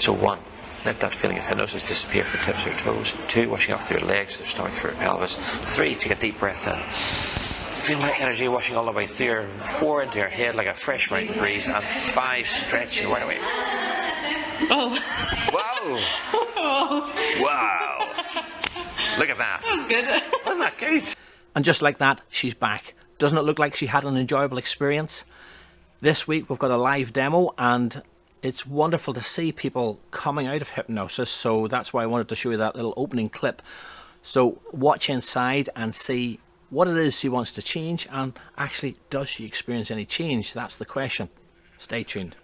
So 1, let that feeling of hypnosis disappear from the tips of your toes. 2, washing off through your legs, through your stomach, through your pelvis. 3, take a deep breath in. Feel that energy washing all the way through your 4 into your head like a fresh mountain breeze. And 5, stretching right away. Oh. Wow! Oh. Wow! Look at that. That was good. Wasn't that good? And just like that, she's back. Doesn't it look like she had an enjoyable experience? This week we've got a live demo, and it's wonderful to see people coming out of hypnosis, so that's why I wanted to show you that little opening clip. So watch inside and see what it is she wants to change, and actually, does she experience any change? That's the question. Stay tuned.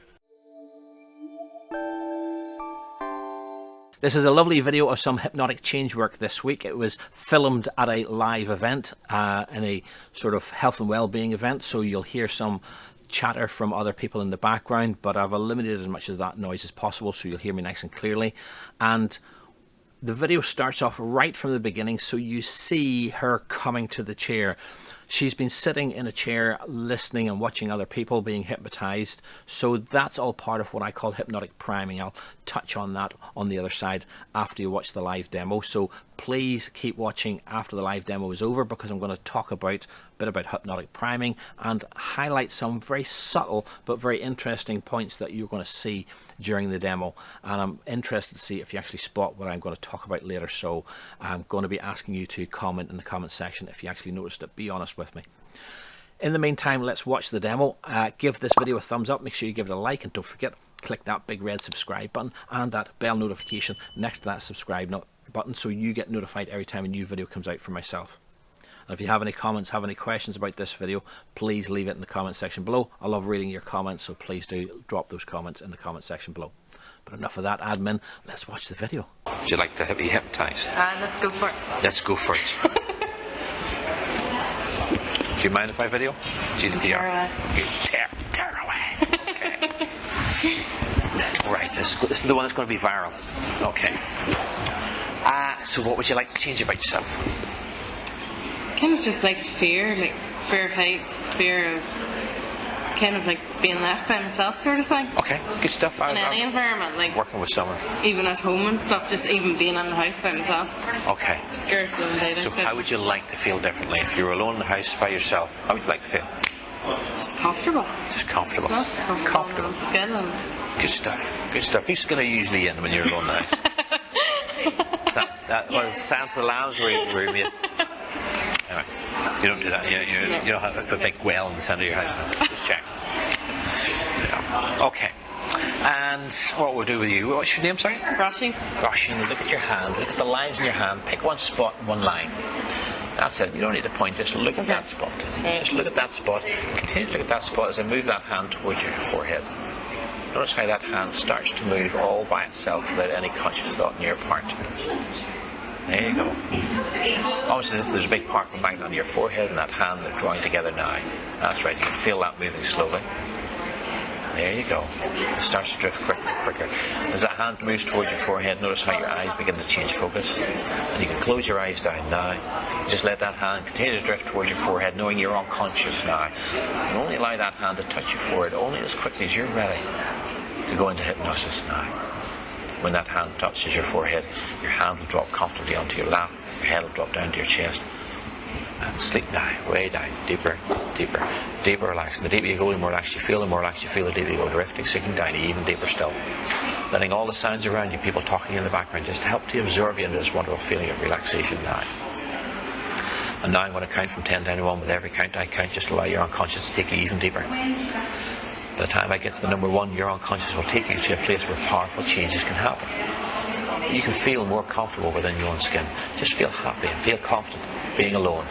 This is a lovely video of some hypnotic change work this week. It was filmed at a live event, in a sort of health and well-being event, so you'll hear some chatter from other people in the background, but I've eliminated as much of that noise as possible so you'll hear me nice and clearly. And the video starts off right from the beginning, so you see her coming to the chair. She's been sitting in a chair listening and watching other people being hypnotized, so that's all part of what I call hypnotic priming. I'll touch on that on the other side after you watch the live demo, so please keep watching after the live demo is over, because I'm going to talk about a bit about hypnotic priming and highlight some very subtle but very interesting points that you're going to see during the demo. And I'm interested to see if you actually spot what I'm going to talk about later, so I'm going to be asking you to comment in the comment section if you actually noticed it. Be honest with me. In the meantime, let's watch the demo. Give this video a thumbs up, make sure you give it a like, and don't forget, click that big red subscribe button and that bell notification next to that subscribe button so you get notified every time a new video comes out from myself. And if you have any comments, have any questions about this video, please leave it in the comment section below. I love reading your comments, so please do drop those comments in the comment section below. But enough of that admin, let's watch the video. Would you like to be hypnotized? Let's go for it. Let's go for it. Do you mind if I video? GDPR. Tear away. Okay. Right, this is the one that's going to be viral. Okay. So what would you like to change about yourself? Kind of just like fear of heights, fear of kind of like being left by myself sort of thing. Okay, good stuff. In any environment, like working with someone. Even at home and stuff, just even being in the house by myself. Okay. Scared slowing down. So how would you like to feel differently if you were alone in the house by yourself? How would you like to feel? Just comfortable. Just comfortable. It's not comfortable. Skill and good stuff. Good stuff. Who's skill are you usually in when you're alone in the house? That was Sans the Lounge where we anyway, you don't do that. You don't have a big well in the centre of your house. Just check. Yeah. Okay. And what we'll do with you, what's your name, sorry? Brushing. Brushing. Look at your hand. Look at the lines in your hand. Pick one spot and one line. That's it. You don't need to point. Just look at that spot. Just look at that spot. Continue to look at that spot as I move that hand towards your forehead. Notice how that hand starts to move all by itself without any conscious thought on your part. There you go. Almost as if there's a big powerful magnet on your forehead and that hand are drawing together now. That's right, you can feel that moving slowly. There you go. It starts to drift quicker. As that hand moves towards your forehead, notice how your eyes begin to change focus. And you can close your eyes down now. Just let that hand continue to drift towards your forehead, knowing you're unconscious now. And only allow that hand to touch your forehead only as quickly as you're ready to go into hypnosis now. When that hand touches your forehead, your hand will drop comfortably onto your lap, your head will drop down to your chest. And sleep now, way down, deeper, deeper, deeper relaxing. The deeper you go, the more relaxed you feel, the deeper you go, drifting, sinking down, even deeper still. Letting all the sounds around you, people talking in the background, just help to absorb you into this wonderful feeling of relaxation now. And now I'm going to count from 10 down to 1. With every count I count, just allow your unconscious to take you even deeper. By the time I get to the number 1, your unconscious will take you to a place where powerful changes can happen. You can feel more comfortable within your own skin. Just feel happy and feel confident being alone,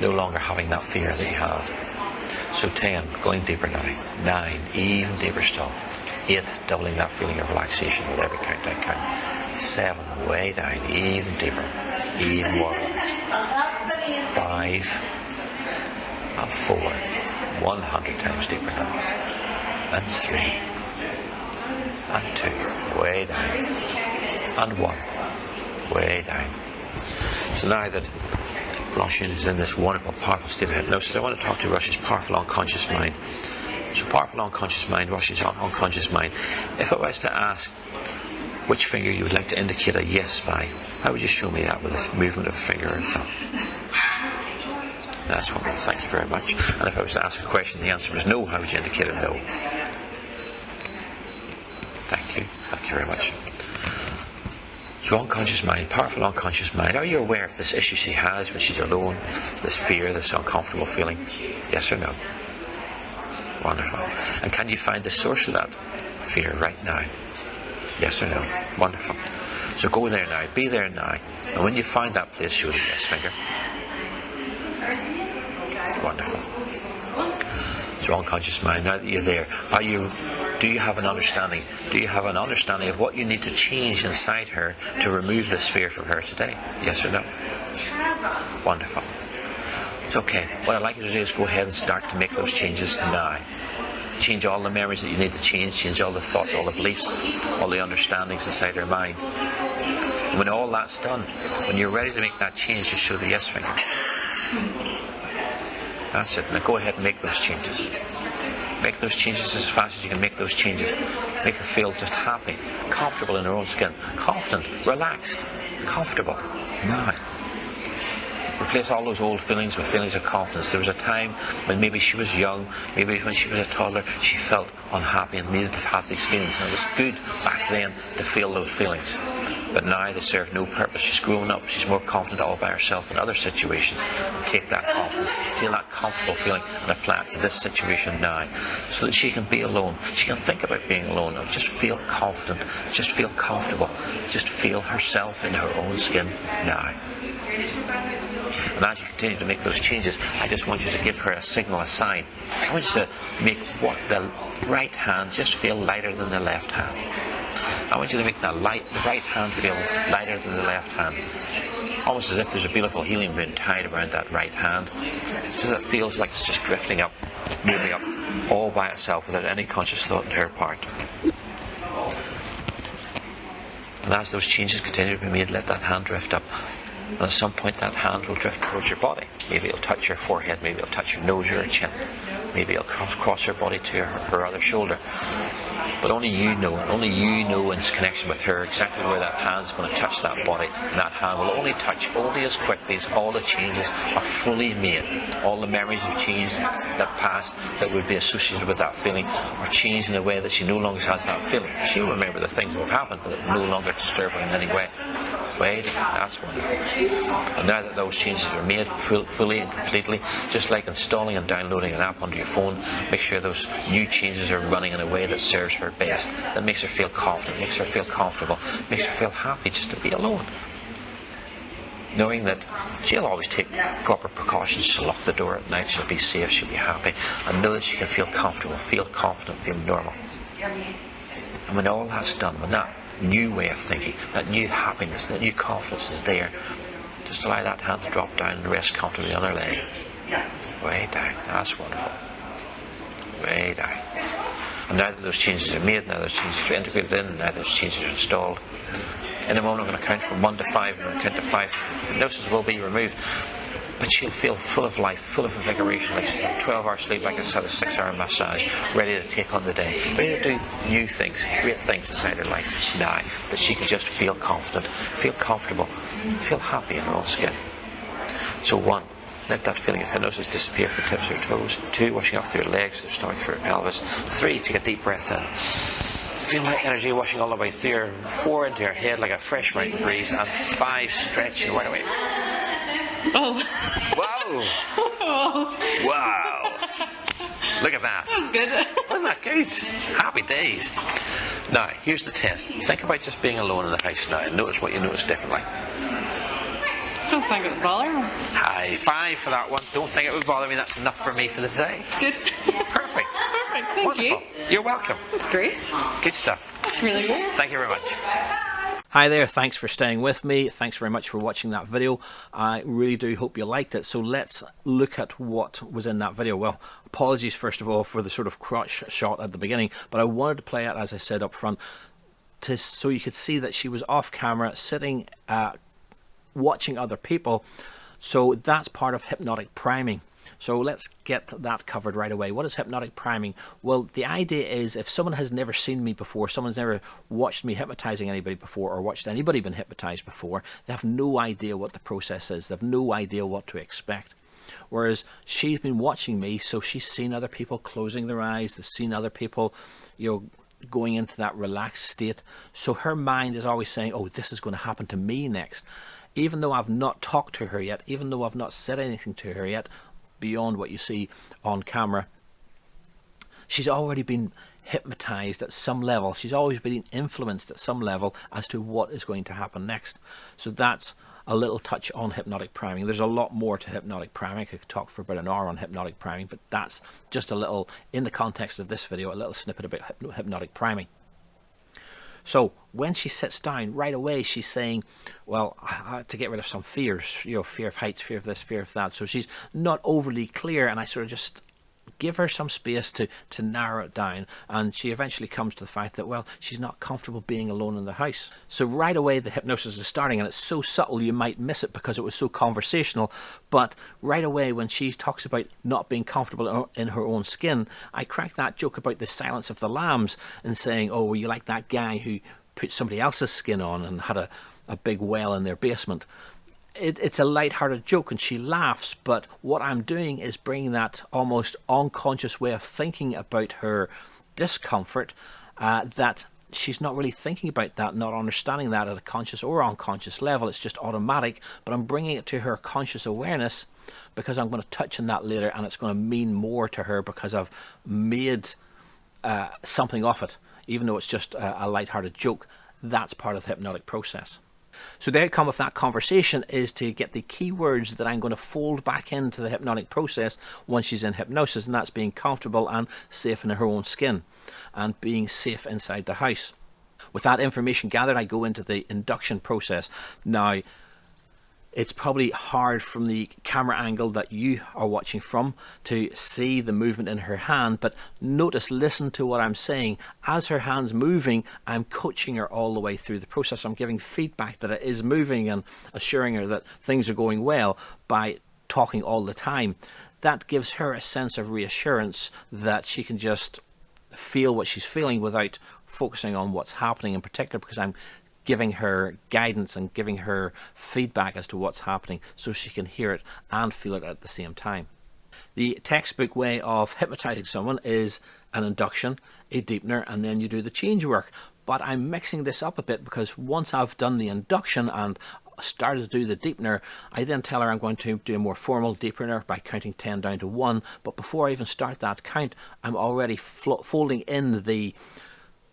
no longer having that fear that you had. So 10, going deeper now. 9, even deeper still. 8, doubling that feeling of relaxation with every count I count. 7, way down, even deeper, even more relaxed. 5 and 4, 100 times deeper now. And 3 and 2, way down, and 1, way down. So now that Roshan is in this wonderful, powerful state of hypnosis, I want to talk to Roshan's powerful unconscious mind. So powerful unconscious mind rushes on unconscious mind. If I was to ask which finger you would like to indicate a yes by, how would you show me that with a movement of a finger or thumb? That's wonderful, thank you very much. And if I was to ask a question, the answer was no, how would you indicate a no? Thank you very much. So unconscious mind, powerful unconscious mind. Are you aware of this issue she has when she's alone? This fear, this uncomfortable feeling? Yes or no? Wonderful. And can you find the source of that fear right now? Yes or no? Wonderful. So go there now, be there now. And when you find that place, show the yes finger. Wonderful. So unconscious mind, now that you're there, do you have an understanding? Do you have an understanding of what you need to change inside her to remove this fear from her today? Yes or no? Wonderful. It's okay. What I'd like you to do is go ahead and start to make those changes now. Change all the memories that you need to change all the thoughts, all the beliefs, all the understandings inside her mind. And when all that's done, when you're ready to make that change, just show the yes finger. That's it. Now go ahead and make those changes. Make those changes as fast as you can make those changes. Make her feel just happy, comfortable in her own skin, confident, relaxed, comfortable. Now, replace all those old feelings with feelings of confidence. There was a time when maybe she was young, maybe when she was a toddler, she felt unhappy and needed to have these feelings. And it was good back then to feel those feelings. But now they serve no purpose. She's grown up, she's more confident all by herself in other situations. Take that confidence, take that comfortable feeling and apply it to this situation now. So that she can be alone. She can think about being alone and just feel confident, just feel comfortable, just feel herself in her own skin now. And as you continue to make those changes, I just want you to give her a signal, a sign. I want you to make the right hand just feel lighter than the left hand. I want you to make the right hand feel lighter than the left hand. Almost as if there's a beautiful healing balloon tied around that right hand. So that it feels like it's just drifting up, moving up, all by itself without any conscious thought on her part. And as those changes continue to be made, let that hand drift up. And at some point that hand will drift towards your body. Maybe it'll touch your forehead, maybe it'll touch your nose or your chin. Maybe it'll cross her body to her other shoulder. But only you know in connection with her exactly where that hand's going to touch that body. And that hand will only touch only as quickly as all the changes are fully made. All the memories of change that past that would be associated with that feeling are changed in a way that she no longer has that feeling. She'll remember the things that have happened, but it will no longer disturb her in any way. Wait, that's wonderful. And now that those changes are made fully and completely, just like installing and downloading an app onto your phone, make sure those new changes are running in a way that serves her best, that makes her feel confident, makes her feel comfortable, makes her feel happy just to be alone. Knowing that she'll always take proper precautions. She'll lock the door at night, she'll be safe, she'll be happy, and know that she can feel comfortable, feel confident, feel normal. And when all that's done, when that new way of thinking, that new happiness, that new confidence is there, just allow that hand to drop down and rest comfortably on her leg. Way down. That's wonderful. Way down. And now that those changes are made, now those changes are integrated in, now those changes are installed, in a moment I'm going to count from 1 to 5, and when I count to 5, hypnosis will be removed. But she'll feel full of life, full of invigoration, like she's had 12-hour sleep, like I said, a 6-hour massage, ready to take on the day, ready to do new things, great things inside her life now, that she can just feel confident, feel comfortable, feel happy in her own skin. So 1, let that feeling of hypnosis disappear from the tips of her toes. 2, washing off through her legs, her stomach, through her pelvis. 3, take a deep breath in. Feel that energy washing all the way through her. 4, into her head like a fresh mountain breeze. And 5, stretching right away. Oh. Wow! Wow! Look at that. That was good. Wasn't that good? Happy days. Now, here's the test. Think about just being alone in the house now and notice what you notice differently. I don't think it would bother me. High 5 for that one. Don't think it would bother me. That's enough for me for the day. Good. Perfect. Perfect. Thank Wonderful. you. You're welcome. That's great. Good stuff. That's really good. Thank you very much. Hi there, thanks for staying with me. Thanks very much for watching that video. I really do hope you liked it. So let's look at what was in that video. Well, apologies first of all for the sort of crotch shot at the beginning, but I wanted to play it, as I said up front, so you could see that she was off camera sitting watching other people. So that's part of hypnotic priming. So let's get that covered right away. What is hypnotic priming? Well, the idea is if someone has never seen me before, someone's never watched me hypnotizing anybody before or watched anybody been hypnotized before, they have no idea what the process is. They have no idea what to expect. Whereas she's been watching me, so she's seen other people closing their eyes. They've seen other people, going into that relaxed state. So her mind is always saying, oh, this is going to happen to me next. Even though I've not talked to her yet, even though I've not said anything to her yet, beyond what you see on camera, she's already been hypnotized at some level. She's always been influenced at some level as to what is going to happen next. So that's a little touch on hypnotic priming. There's a lot more to hypnotic priming. I could talk for about an hour on hypnotic priming, but that's just a little, in the context of this video, a little snippet about hypnotic priming. So when she sits down, right away she's saying, well, I have to get rid of some fears, fear of heights, fear of this, fear of that. So she's not overly clear, and I sort of just give her some space to narrow it down, and she eventually comes to the fact that, well, she's not comfortable being alone in the house. So right away the hypnosis is starting, and it's so subtle you might miss it because it was so conversational, but right away when she talks about not being comfortable in her own skin, I crack that joke about the silence of the lambs and saying, oh, were you like that guy who put somebody else's skin on and had a big well in their basement? It's a light-hearted joke and she laughs, but what I'm doing is bringing that almost unconscious way of thinking about her discomfort, that she's not really thinking about that, not understanding that at a conscious or unconscious level. It's just automatic, but I'm bringing it to her conscious awareness because I'm going to touch on that later, and it's going to mean more to her because I've made something of it, even though it's just a light-hearted joke. That's part of the hypnotic process. So the outcome of that conversation is to get the keywords that I'm going to fold back into the hypnotic process once she's in hypnosis, and that's being comfortable and safe in her own skin and being safe inside the house. With that information gathered, I go into the induction process. Now, it's probably hard from the camera angle that you are watching from to see the movement in her hand, but notice, listen to what I'm saying. As her hand's moving, I'm coaching her all the way through the process. I'm giving feedback that it is moving and assuring her that things are going well by talking all the time. That gives her a sense of reassurance that she can just feel what she's feeling without focusing on what's happening in particular, because I'm giving her guidance and giving her feedback as to what's happening so she can hear it and feel it at the same time. The textbook way of hypnotizing someone is an induction, a deepener, and then you do the change work. But I'm mixing this up a bit because once I've done the induction and started to do the deepener, I then tell her I'm going to do a more formal deepener by counting 10 down to 1. But before I even start that count, I'm already folding in the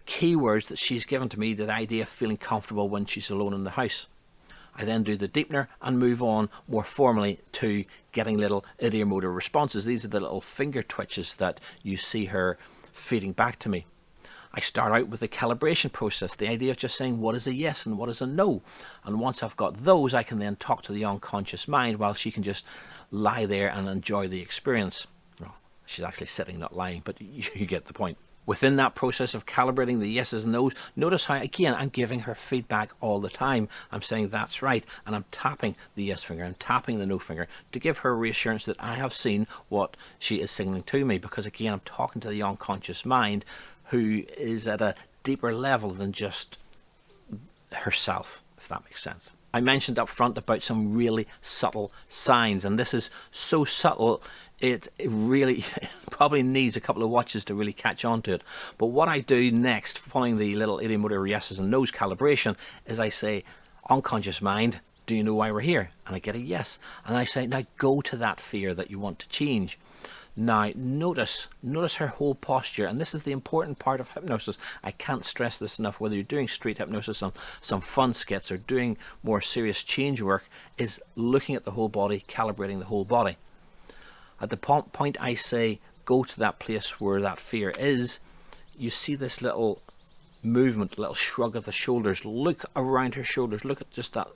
keywords that she's given to me, the idea of feeling comfortable when she's alone in the house. I then do the deepener and move on more formally to getting little ideomotor responses. These are the little finger twitches that you see her feeding back to me. I start out with the calibration process, the idea of just saying what is a yes and what is a no. And once I've got those, I can then talk to the unconscious mind while she can just lie there and enjoy the experience. Well, she's actually sitting, not lying, but you get the point. Within that process of calibrating the yeses and nos, notice how, again, I'm giving her feedback all the time. I'm saying that's right, and I'm tapping the yes finger, I'm tapping the no finger to give her reassurance that I have seen what she is signaling to me, because again, I'm talking to the unconscious mind who is at a deeper level than just herself, if that makes sense. I mentioned up front about some really subtle signs, and this is so subtle it really probably needs a couple of watches to really catch on to it. But what I do next, following the little ideomotor yeses and nos calibration, is I say, unconscious mind, do you know why we're here? And I get a yes. And I say, now go to that fear that you want to change. Now notice her whole posture, and this is the important part of hypnosis. I can't stress this enough, whether you're doing street hypnosis on some fun skits or doing more serious change work, is looking at the whole body, calibrating the whole body. At the point I say go to that place where that fear is, you see this little movement, little shrug of the shoulders. Look around her shoulders, look at just that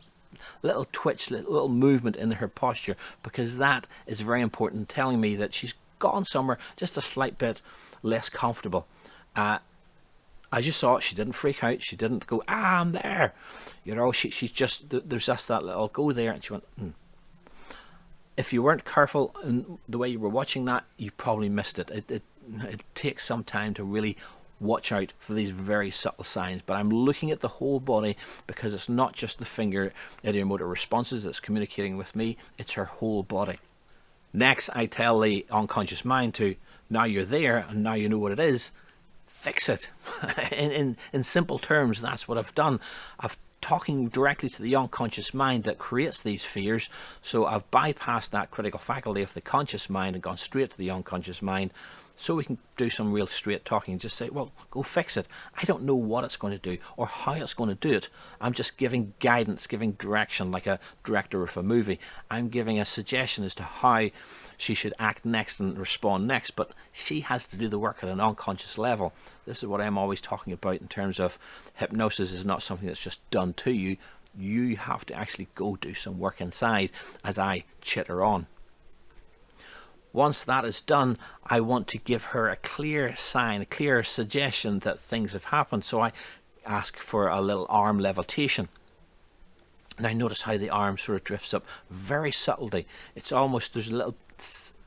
little twitch, little movement in her posture, because that is very important, telling me that she's gone somewhere just a slight bit less comfortable. As you saw, she didn't freak out, she didn't go, I'm there. She's just, there's just that little go there, and she went, if you weren't careful in the way you were watching that, you probably missed it. It takes some time to really watch out for these very subtle signs, but I'm looking at the whole body because it's not just the finger ideomotor responses that's communicating with me, it's her whole body. Next, I tell the unconscious mind to, now you're there and now you know what it is, fix it. in simple terms, that's what I've done. I've talking directly to the unconscious mind that creates these fears, so I've bypassed that critical faculty of the conscious mind and gone straight to the unconscious mind, so we can do some real straight talking and just say, well, go fix it. I don't know what it's going to do or how it's going to do it. I'm just giving guidance, giving direction, like a director of a movie. I'm giving a suggestion as to how she should act next and respond next, but she has to do the work at an unconscious level. This is what I'm always talking about in terms of hypnosis is not something that's just done to you. You have to actually go do some work inside as I chitter on. Once that is done, I want to give her a clear sign, a clear suggestion that things have happened. So I ask for a little arm levitation. Now notice how the arm sort of drifts up very subtly. It's almost, there's a little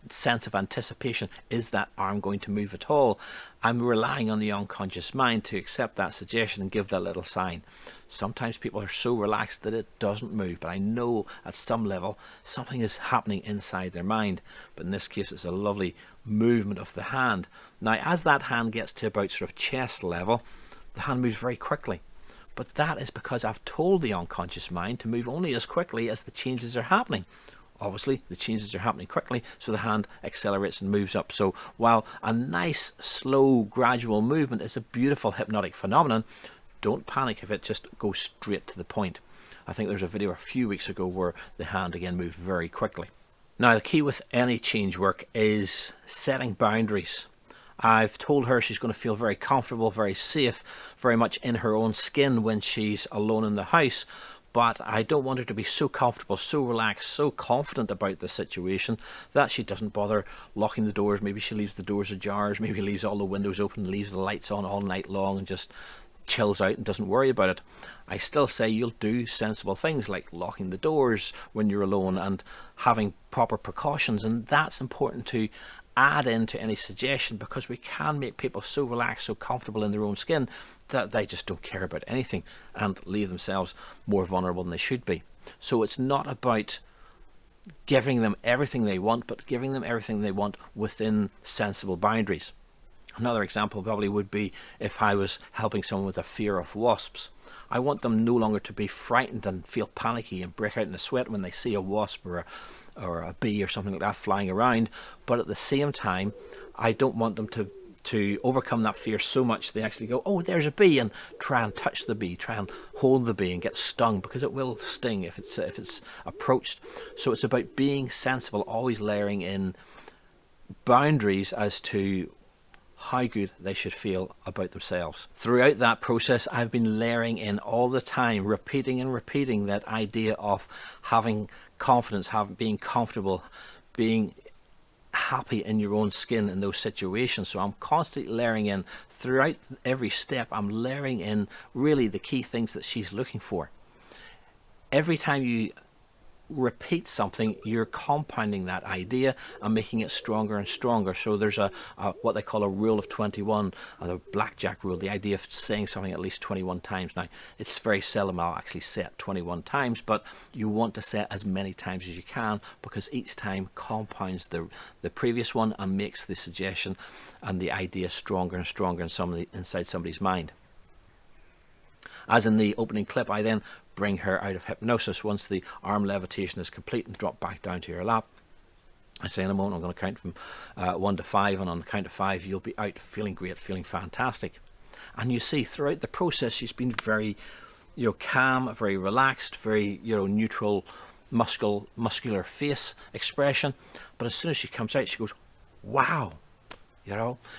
sense of anticipation. Is that arm going to move at all? I'm relying on the unconscious mind to accept that suggestion and give that little sign. Sometimes people are so relaxed that it doesn't move, but I know at some level something is happening inside their mind. But in this case, it's a lovely movement of the hand. Now, as that hand gets to about sort of chest level, the hand moves very quickly. But that is because I've told the unconscious mind to move only as quickly as the changes are happening. Obviously, the changes are happening quickly, so the hand accelerates and moves up. So while a nice, slow, gradual movement is a beautiful hypnotic phenomenon, don't panic if it just goes straight to the point. I think there's a video a few weeks ago where the hand again moved very quickly. Now, the key with any change work is setting boundaries. I've told her she's going to feel very comfortable, very safe, very much in her own skin when she's alone in the house. But I don't want her to be so comfortable, so relaxed, so confident about the situation that she doesn't bother locking the doors. Maybe she leaves the doors ajar, maybe leaves all the windows open, leaves the lights on all night long and just chills out and doesn't worry about it. I still say you'll do sensible things like locking the doors when you're alone and having proper precautions, and that's important to add into any suggestion, because we can make people so relaxed, so comfortable in their own skin that they just don't care about anything and leave themselves more vulnerable than they should be. So it's not about giving them everything they want, but giving them everything they want within sensible boundaries. Another example probably would be if I was helping someone with a fear of wasps. I want them no longer to be frightened and feel panicky and break out in a sweat when they see a wasp or a bee or something like that flying around, but at the same time I don't want them to overcome that fear so much they actually go, oh, there's a bee, and try and touch the bee, try and hold the bee and get stung, because it will sting if it's approached. So it's about being sensible, always layering in boundaries as to how good they should feel about themselves. Throughout that process, I've been layering in all the time, repeating and repeating that idea of having confidence, being comfortable, being happy in your own skin in those situations. So I'm constantly layering in throughout every step. I'm layering in really the key things that she's looking for. Every time you repeat something, you're compounding that idea and making it stronger and stronger. So there's a what they call a rule of 21, or the blackjack rule, the idea of saying something at least 21 times. Now, it's very seldom I'll actually say it 21 times, but you want to say it as many times as you can, because each time compounds the previous one and makes the suggestion and the idea stronger and stronger inside somebody's mind. As in the opening clip, I then bring her out of hypnosis once the arm levitation is complete and drop back down to your lap. I say in a moment I'm going to count from 1 to 5, and on the count of 5 you'll be out feeling great, feeling fantastic. And you see throughout the process she's been very calm, very relaxed, very neutral, muscular face expression. But as soon as she comes out, she goes, wow,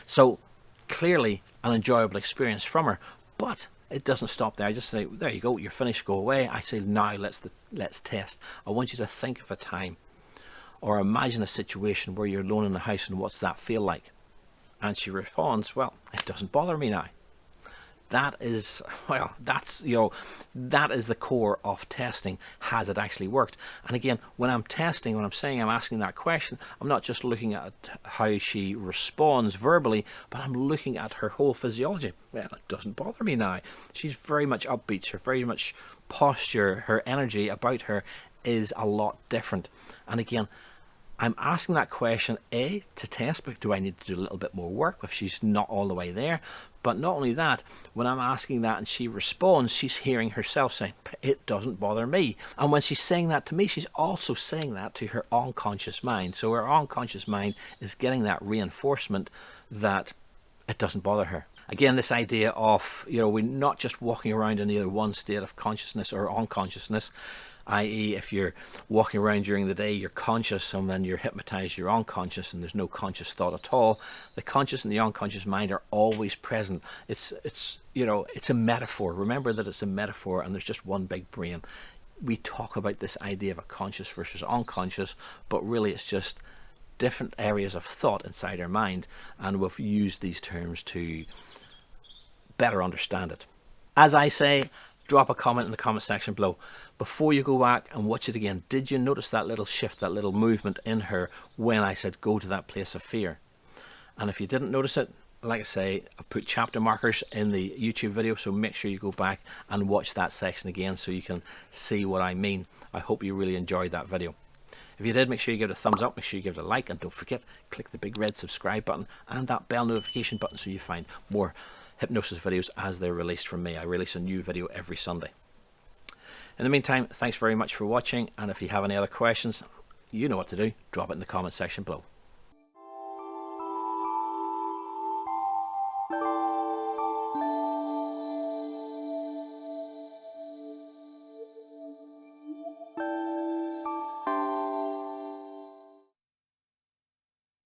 so clearly an enjoyable experience from her. But it doesn't stop there. I just say, there you go, you're finished, go away. I say, now let's test. I want you to think of a time or imagine a situation where you're alone in the house, and what's that feel like? And she responds, well, it doesn't bother me now. that is, well, that's, you know, that is the core of testing. Has it actually worked? And again, when I'm testing, when I'm saying I'm asking that question, I'm not just looking at how she responds verbally, but I'm looking at her whole physiology. Well, it doesn't bother me now. She's very much upbeat, her very much posture, her energy about her is a lot different. And again, I'm asking that question, A, to test, but do I need to do a little bit more work if she's not all the way there? But not only that, when I'm asking that and she responds, she's hearing herself saying, it doesn't bother me. And when she's saying that to me, she's also saying that to her unconscious mind. So her unconscious mind is getting that reinforcement that it doesn't bother her. Again, this idea of, you know, we're not just walking around in either one state of consciousness or unconsciousness, i.e. if you're walking around during the day, you're conscious, and then you're hypnotized, you're unconscious, and there's no conscious thought at all. The conscious and the unconscious mind are always present. It's you know, it's a metaphor. Remember that it's a metaphor, and there's just one big brain. We talk about this idea of a conscious versus unconscious, but really it's just different areas of thought inside our mind, and we've used these terms to better understand it. As I say, drop a comment in the comment section below. Before you go back and watch it again, did you notice that little shift, that little movement in her when I said go to that place of fear? And if you didn't notice it, like I say, I've put chapter markers in the YouTube video, so make sure you go back and watch that section again so you can see what I mean. I hope you really enjoyed that video. If you did, make sure you give it a thumbs up, make sure you give it a like, and don't forget, click the big red subscribe button and that bell notification button so you find more hypnosis videos as they're released from me. I release a new video every Sunday. In the meantime, thanks very much for watching, and if you have any other questions, you know what to do. Drop it in the comment section below.